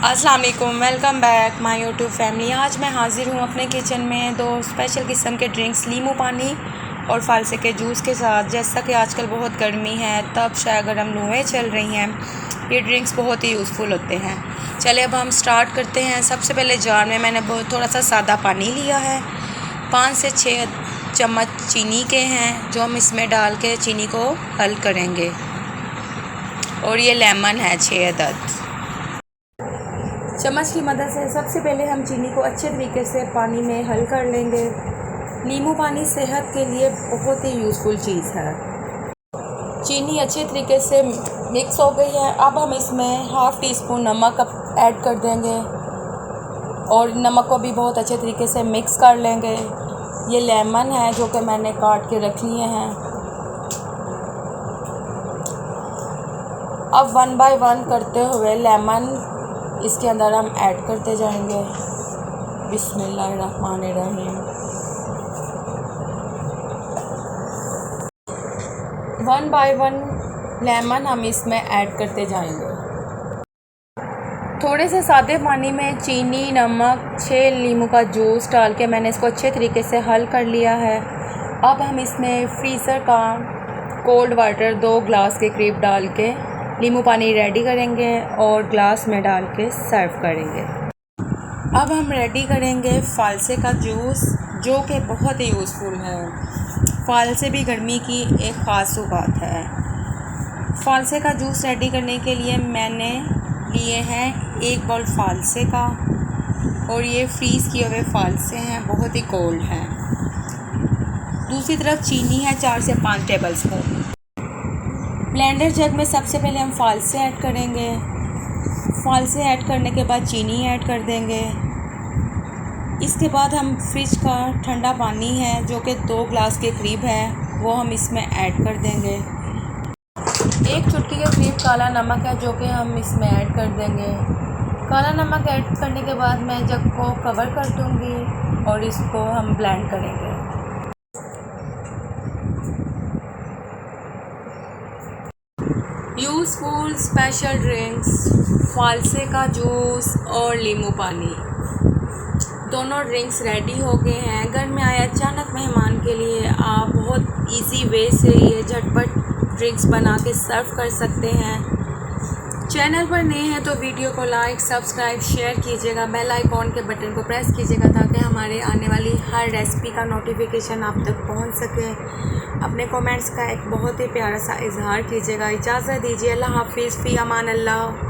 अस्सलाम वालेकुम, welcome back my YouTube family. आज मैं हाज़िर हूँ अपने किचन में दो स्पेशल किस्म के ड्रिंक्स, नींबू पानी और फालसे के जूस के साथ। जैसा कि आजकल बहुत गर्मी है, तब शायद गर्म लुएँ चल रही हैं, ये ड्रिंक्स बहुत ही यूज़फुल होते हैं। चलिए अब हम स्टार्ट करते हैं। सबसे पहले जार में मैंने थोड़ा सा सादा पानी लिया है, 5 से 6 चम्मच चीनी के हैं जो हम इसमें डाल के चीनी को हल करेंगे, और ये लेमन है 6 अदद। चम्मच की मदद से सबसे पहले हम चीनी को अच्छे तरीके से पानी में हल कर लेंगे। नींबू पानी सेहत के लिए बहुत ही यूज़फुल चीज़ है। चीनी अच्छे तरीके से मिक्स हो गई है। अब हम इसमें हाफ़ टी स्पून नमक ऐड कर देंगे और नमक को भी बहुत अच्छे तरीके से मिक्स कर लेंगे। ये लेमन है जो कि मैंने काट के रख लिए हैं। अब 1 बाय 1 करते हुए लेमन इसके अंदर हम ऐड करते जाएंगे। बिस्मिल्लाहिर्रहमानिर्रहीम। 1 बाय 1 लेमन हम इसमें ऐड करते जाएंगे। थोड़े से सादे पानी में चीनी, नमक, 6 नींबू का जूस डाल के मैंने इसको अच्छे तरीके से हल कर लिया है। अब हम इसमें फ्रीज़र का कोल्ड वाटर 2 ग्लास के करीब डाल के नींबू पानी रेडी करेंगे और ग्लास में डाल के सर्व करेंगे। अब हम रेडी करेंगे फालसे का जूस, जो कि बहुत ही यूज़फुल है। फालसे भी गर्मी की एक ख़ास बात है। फालसे का जूस रेडी करने के लिए मैंने लिए हैं 1 बाउल फालसे का, और ये फ्रीज़ किए हुए फालसे हैं, बहुत ही कोल्ड हैं। दूसरी तरफ चीनी है 4 से 5 टेबल स्पून। ब्लेंडर जग में सबसे पहले हम फालसे ऐड करेंगे। फालसे ऐड करने के बाद चीनी ऐड कर देंगे। इसके बाद हम फ्रिज का ठंडा पानी है जो कि 2 ग्लास के करीब है, वो हम इसमें ऐड कर देंगे। 1 चुटकी के करीब काला नमक है जो कि हम इसमें ऐड कर देंगे। काला नमक ऐड करने के बाद मैं जग को कवर कर दूँगी और इसको हम ब्लेंड करेंगे। यूज़फुल स्पेशल ड्रिंक्स, फालसे का जूस और नींबू पानी, दोनों ड्रिंक्स रेडी हो गए हैं। घर में आए अचानक मेहमान के लिए आप बहुत इजी वे से ये झटपट ड्रिंक्स बना के सर्व कर सकते हैं। चैनल पर नए हैं तो वीडियो को लाइक, सब्सक्राइब, शेयर कीजिएगा। बेल आइकॉन के बटन को प्रेस कीजिएगा ताकि हमारे आने वाली हर रेसिपी का नोटिफिकेशन आप तक पहुंच सके। अपने कमेंट्स का एक बहुत ही प्यारा सा इजहार कीजिएगा। इजाज़त दीजिए। अल्लाह हाफिज़, फ़ी अमान अल्लाह।